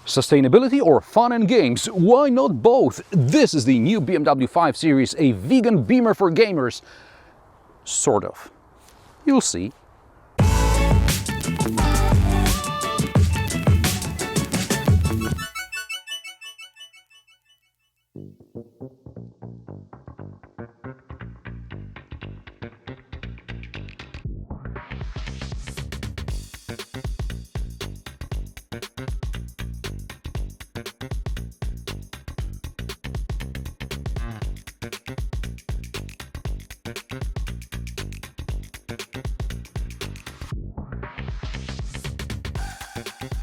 Sustainability or fun and games? Why not both? This is the new BMW 5 Series, a vegan beamer for gamers. Sort of. You'll see.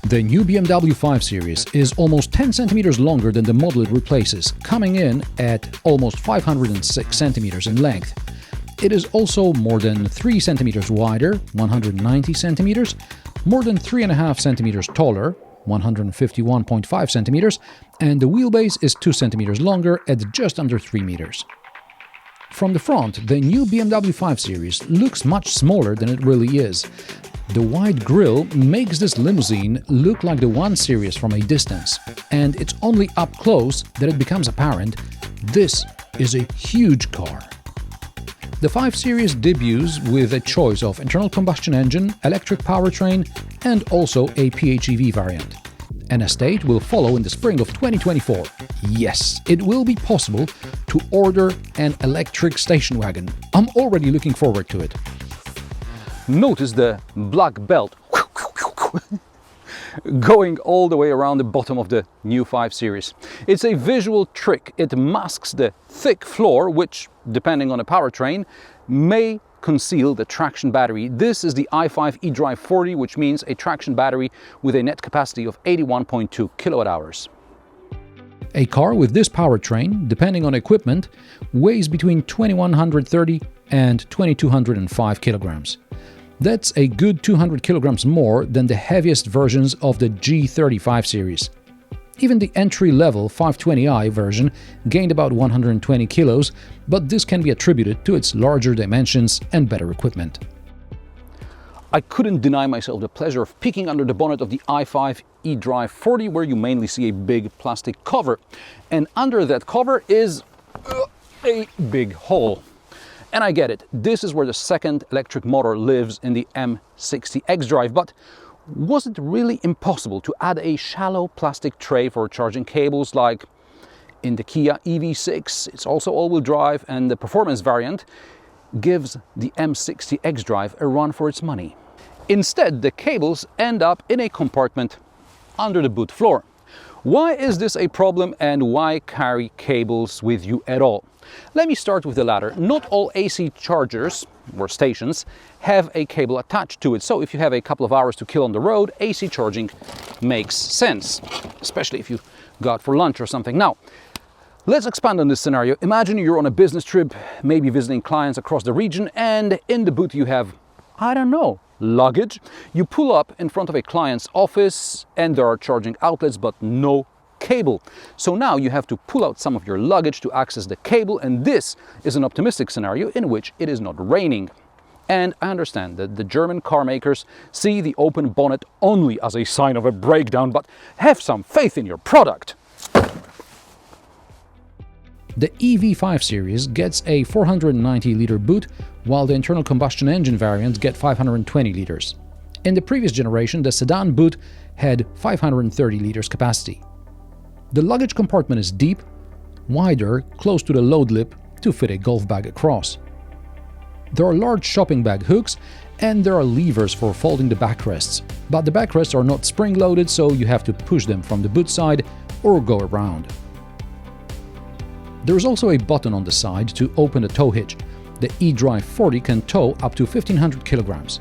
The new BMW 5 Series is almost 10 centimeters longer than the model it replaces, coming in at almost 506 centimeters in length. It is also more than 3 centimeters wider, 190 centimeters, more than 3.5 centimeters taller, 151.5 centimeters, and the wheelbase is 2 centimeters longer at just under 3 meters. From the front, the new BMW 5 Series looks much smaller than it really is. The wide grille makes this limousine look like the 1 Series from a distance, and it's only up close that it becomes apparent this is a huge car. The 5 Series debuts with a choice of internal combustion engine, electric powertrain, and also a PHEV variant. An estate will follow in the spring of 2024. Yes, it will be possible to order an electric station wagon. I'm already looking forward to it. Notice the black belt going all the way around the bottom of the new 5 Series. It's a visual trick. It masks the thick floor, which, depending on the powertrain, may conceal the traction battery. This is the i5 eDrive40, which means a traction battery with a net capacity of 81.2 kilowatt hours. A car with this powertrain, depending on equipment, weighs between 2130 and 2205 kilograms. That's a good 200 kilograms more than the heaviest versions of the G35 series. Even the entry-level 520i version gained about 120 kilos, but this can be attributed to its larger dimensions and better equipment. I couldn't deny myself the pleasure of peeking under the bonnet of the i5 eDrive40, where you mainly see a big plastic cover. And under that cover is a big hole. And I get it, this is where the second electric motor lives in the M60 xDrive, but was it really impossible to add a shallow plastic tray for charging cables like in the Kia EV6? It's also all-wheel drive, and the performance variant gives the M60 xDrive a run for its money. Instead, the cables end up in a compartment under the boot floor. Why is this a problem, and why carry cables with you at all? Let me start with the latter. Not all AC chargers or stations have a cable attached to it, so if you have a couple of hours to kill on the road, AC charging makes sense, especially if you go out for lunch or something. Now, let's expand on this scenario. Imagine you're on a business trip, maybe visiting clients across the region, and in the boot you have, I don't know, luggage. You pull up in front of a client's office and there are charging outlets but no cable. So now you have to pull out some of your luggage to access the cable, and this is an optimistic scenario in which it is not raining. And I understand that the German car makers see the open bonnet only as a sign of a breakdown, but have some faith in your product. The EV5 series gets a 490-liter boot, while the internal combustion engine variants get 520 liters. In the previous generation, the sedan boot had 530 liters capacity. The luggage compartment is deep, wider, close to the load lip to fit a golf bag across. There are large shopping bag hooks, and there are levers for folding the backrests, but the backrests are not spring-loaded, so you have to push them from the boot side or go around. There is also a button on the side to open the tow hitch. The eDrive40 can tow up to 1500 kilograms.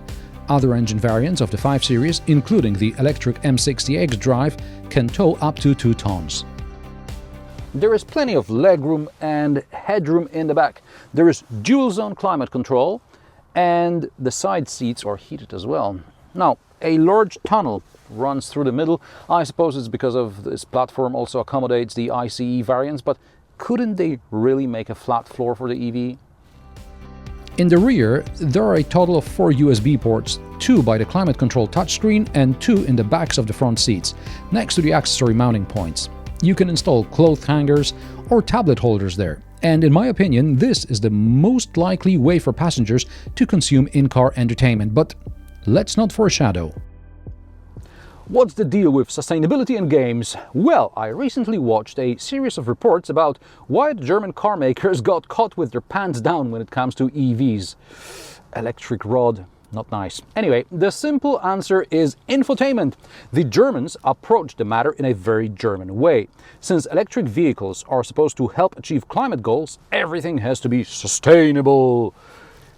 Other engine variants of the 5 Series, including the electric M60 xDrive, can tow up to 2 tons. There is plenty of legroom and headroom in the back. There is dual-zone climate control, and the side seats are heated as well. Now, a large tunnel runs through the middle. I suppose it's because of this platform also accommodates the ICE variants, but couldn't they really make a flat floor for the EV? In the rear, there are a total of 4 USB ports, 2 by the climate control touchscreen and 2 in the backs of the front seats, next to the accessory mounting points. You can install clothes hangers or tablet holders there, and in my opinion, this is the most likely way for passengers to consume in-car entertainment, but let's not foreshadow. What's the deal with sustainability in games? Well, I recently watched a series of reports about why the German car makers got caught with their pants down when it comes to EVs. Electric rod, not nice. Anyway, the simple answer is infotainment. The Germans approached the matter in a very German way. Since electric vehicles are supposed to help achieve climate goals, everything has to be sustainable.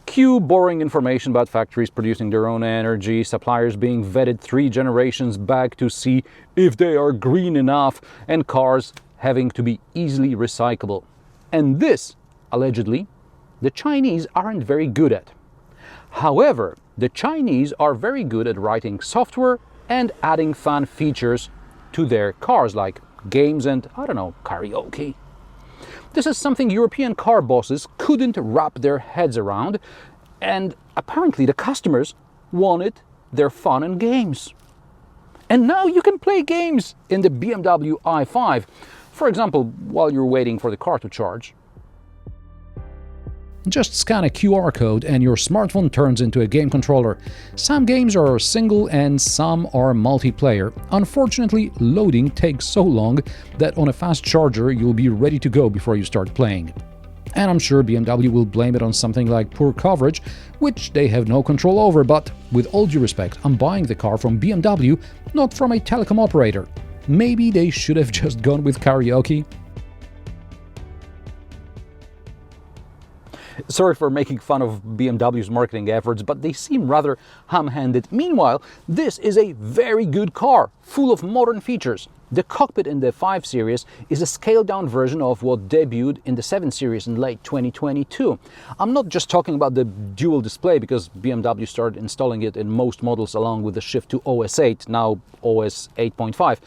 Cue boring information about factories producing their own energy, suppliers being vetted 3 generations back to see if they are green enough, and cars having to be easily recyclable. And this, allegedly, the Chinese aren't very good at. However, the Chinese are very good at writing software and adding fun features to their cars, like games and, I don't know, karaoke. This is something European car bosses couldn't wrap their heads around, and apparently the customers wanted their fun and games. And now you can play games in the BMW i5, for example, while you're waiting for the car to charge. Just scan a QR code and your smartphone turns into a game controller. Some games are single and some are multiplayer. Unfortunately, loading takes so long that on a fast charger you'll be ready to go before you start playing. And I'm sure BMW will blame it on something like poor coverage, which they have no control over, but with all due respect, I'm buying the car from BMW, not from a telecom operator. Maybe they should have just gone with karaoke? Sorry for making fun of BMW's marketing efforts, but they seem rather ham-handed. Meanwhile, this is a very good car, full of modern features. The cockpit in the 5 Series is a scaled-down version of what debuted in the 7 Series in late 2022. I'm not just talking about the dual display, because BMW started installing it in most models along with the shift to OS 8, now OS 8.5.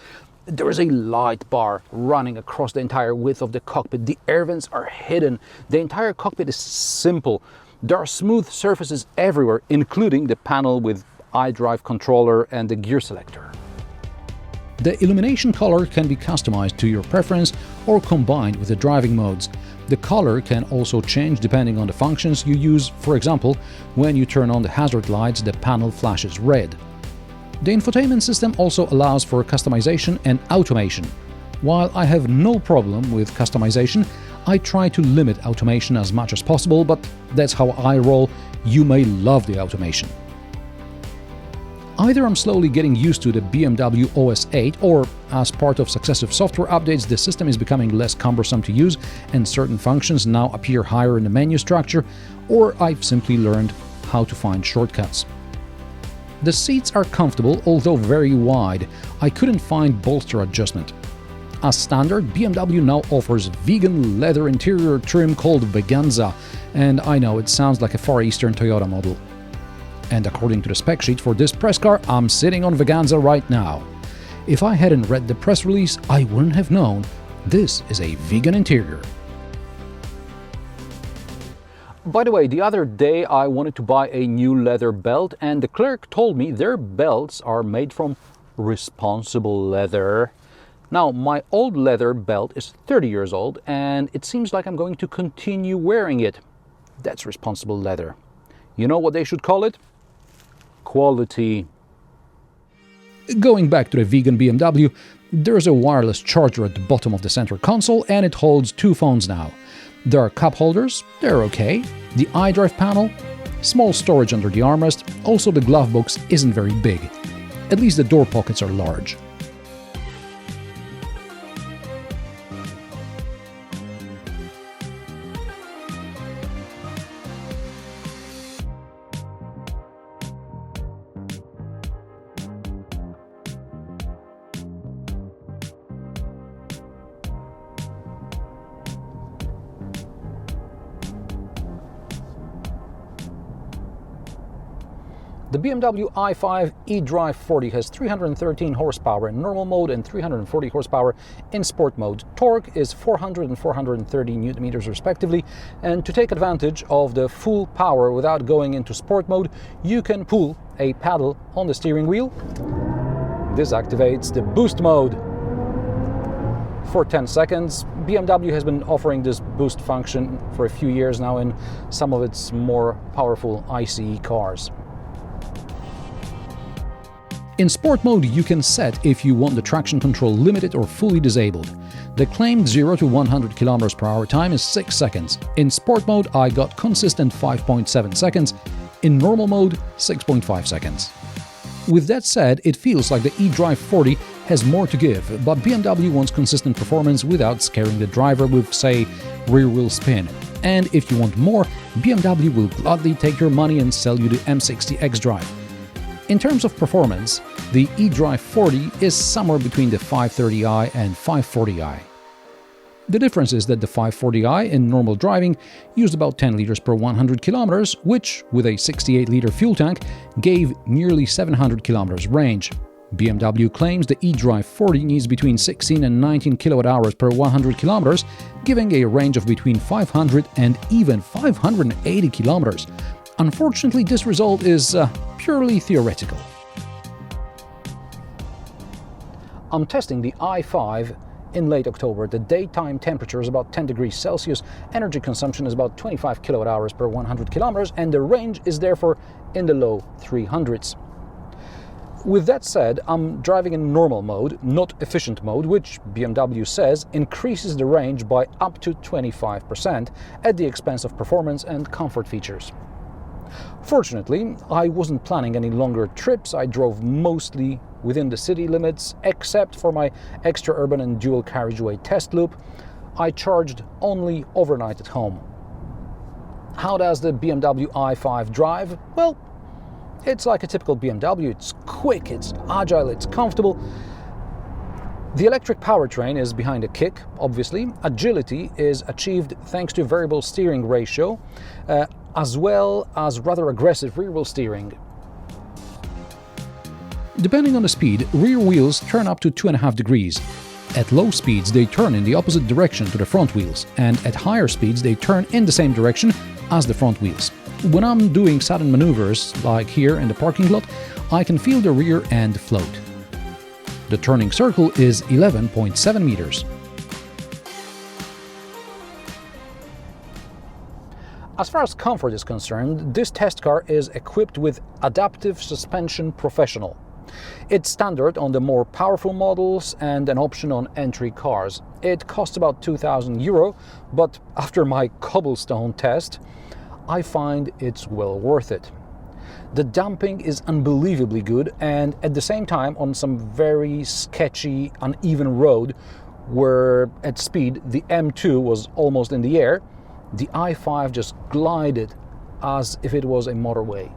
There is a light bar running across the entire width of the cockpit. The air vents are hidden. The entire cockpit is simple. There are smooth surfaces everywhere, including the panel with eDrive controller and the gear selector. The illumination color can be customized to your preference or combined with the driving modes. The color can also change depending on the functions you use. For example, when you turn on the hazard lights, the panel flashes red. The infotainment system also allows for customization and automation. While I have no problem with customization, I try to limit automation as much as possible, but that's how I roll. You may love the automation. Either I'm slowly getting used to the BMW OS 8, or as part of successive software updates, the system is becoming less cumbersome to use and certain functions now appear higher in the menu structure, or I've simply learned how to find shortcuts. The seats are comfortable, although very wide. I couldn't find bolster adjustment. As standard, BMW now offers vegan leather interior trim called Veganza, and I know it sounds like a Far Eastern Toyota model. And according to the spec sheet for this press car, I'm sitting on Veganza right now. If I hadn't read the press release, I wouldn't have known this is a vegan interior. By the way, the other day I wanted to buy a new leather belt, and the clerk told me their belts are made from responsible leather. Now, my old leather belt is 30 years old, and it seems like I'm going to continue wearing it. That's responsible leather. You know what they should call it? Quality. Going back to the vegan BMW, there's a wireless charger at the bottom of the center console, and it holds 2 phones now. There are cup holders, they're okay. The iDrive panel, small storage under the armrest, also the glove box isn't very big. At least the door pockets are large. The BMW i5 eDrive40 has 313 horsepower in normal mode and 340 horsepower in sport mode. Torque is 400 and 430 Nm respectively, and to take advantage of the full power without going into sport mode, you can pull a paddle on the steering wheel. This activates the boost mode. For 10 seconds, BMW has been offering this boost function for a few years now in some of its more powerful ICE cars. In sport mode, you can set if you want the traction control limited or fully disabled. The claimed 0 to 100 km/h time is 6 seconds. In sport mode, I got consistent 5.7 seconds. In normal mode, 6.5 seconds. With that said, it feels like the eDrive40 has more to give, but BMW wants consistent performance without scaring the driver with, say, rear-wheel spin. And if you want more, BMW will gladly take your money and sell you the M60 xDrive. In terms of performance, the eDrive40 is somewhere between the 530i and 540i. The difference is that the 540i in normal driving used about 10 liters per 100 kilometers, which, with a 68-liter fuel tank, gave nearly 700 kilometers range. BMW claims the eDrive40 needs between 16 and 19 kWh per 100 kilometers, giving a range of between 500 and even 580 kilometers. Unfortunately, this result is purely theoretical. I'm testing the i5 in late October. The daytime temperature is about 10 degrees Celsius, energy consumption is about 25 kWh per 100 kilometers, and the range is therefore in the low 300s. With that said, I'm driving in normal mode, not efficient mode, which BMW says increases the range by up to 25% at the expense of performance and comfort features. Fortunately, I wasn't planning any longer trips. I drove mostly within the city limits, except for my extra urban and dual carriageway test loop. I charged only overnight at home. How does the BMW i5 drive? Well, it's like a typical BMW. It's quick, it's agile, it's comfortable. The electric powertrain is behind a kick, obviously. Agility is achieved thanks to variable steering ratio, as well as rather aggressive rear-wheel steering. Depending on the speed, rear wheels turn up to 2.5 degrees. At low speeds, they turn in the opposite direction to the front wheels, and at higher speeds, they turn in the same direction as the front wheels. When I'm doing sudden maneuvers, like here in the parking lot, I can feel the rear end float. The turning circle is 11.7 meters. As far as comfort is concerned, this test car is equipped with Adaptive Suspension Professional. It's standard on the more powerful models and an option on entry cars. It costs about €2,000, but after my cobblestone test, I find it's well worth it. The damping is unbelievably good, and at the same time, on some very sketchy, uneven road where at speed the M2 was almost in the air, the i5 just glided as if it was a motorway.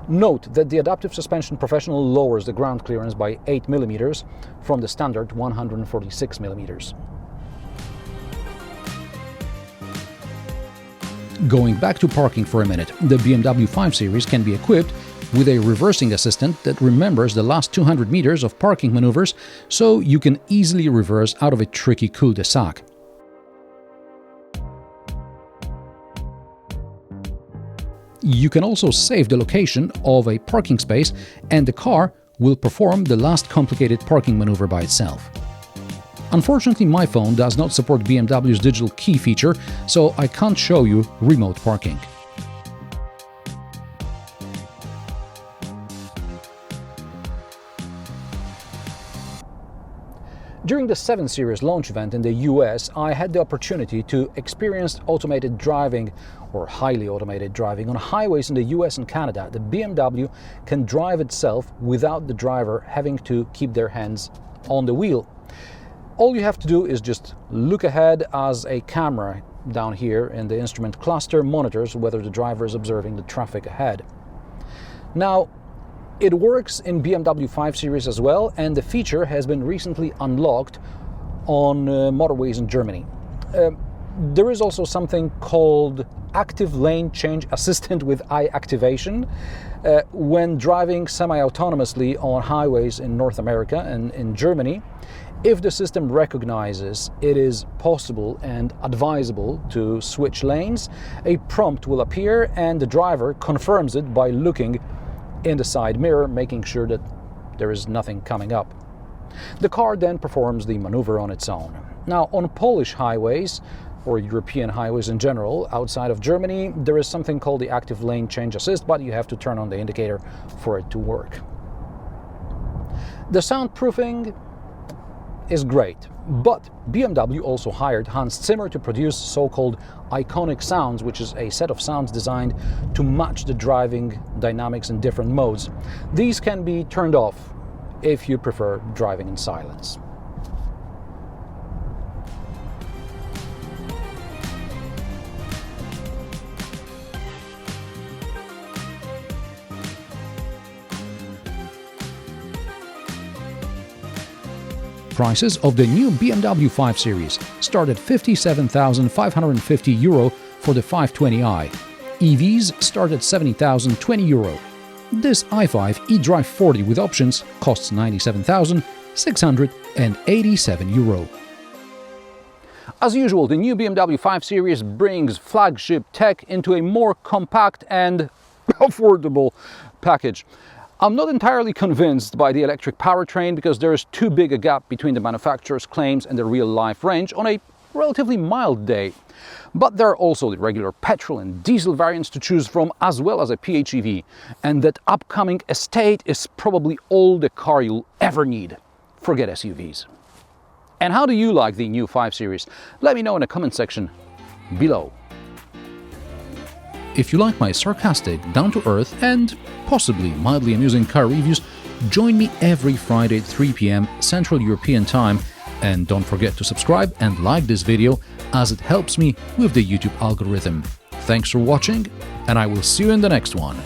Note that the Adaptive Suspension Professional lowers the ground clearance by 8 mm from the standard 146 mm. Going back to parking for a minute, the BMW 5 Series can be equipped with a reversing assistant that remembers the last 200 meters of parking maneuvers, so you can easily reverse out of a tricky cul-de-sac. You can also save the location of a parking space, and the car will perform the last complicated parking maneuver by itself. Unfortunately, my phone does not support BMW's digital key feature, so I can't show you remote parking. During the 7 Series launch event in the US, I had the opportunity to experience automated driving, or highly automated driving, on highways in the US and Canada. The BMW can drive itself without the driver having to keep their hands on the wheel. All you have to do is just look ahead as a camera down here in the instrument cluster monitors whether the driver is observing the traffic ahead. Now, it works in BMW 5 Series as well, and the feature has been recently unlocked on motorways in Germany. There is also something called active lane change assistant with eye activation. When driving semi-autonomously on highways in North America and in Germany, if the system recognizes it is possible and advisable to switch lanes, a prompt will appear and the driver confirms it by looking in the side mirror, making sure that there is nothing coming up. The car then performs the maneuver on its own. Now, on Polish highways, or European highways in general, outside of Germany, there is something called the active lane change assist, but you have to turn on the indicator for it to work. The soundproofing is great, but BMW also hired Hans Zimmer to produce so-called iconic sounds, which is a set of sounds designed to match the driving dynamics in different modes. These can be turned off if you prefer driving in silence. Prices of the new BMW 5 Series start at €57,550 for the 520i. EVs start at €70,020. This i5 eDrive40 with options costs €97,687. As usual, the new BMW 5 Series brings flagship tech into a more compact and affordable package. I'm not entirely convinced by the electric powertrain because there is too big a gap between the manufacturer's claims and the real-life range on a relatively mild day. But there are also the regular petrol and diesel variants to choose from, as well as a PHEV. And that upcoming estate is probably all the car you'll ever need. Forget SUVs. And how do you like the new 5 Series? Let me know in the comment section below. If you like my sarcastic, down-to-earth and possibly mildly amusing car reviews, join me every Friday at 3 p.m. Central European Time, and don't forget to subscribe and like this video as it helps me with the YouTube algorithm. Thanks for watching, and I will see you in the next one.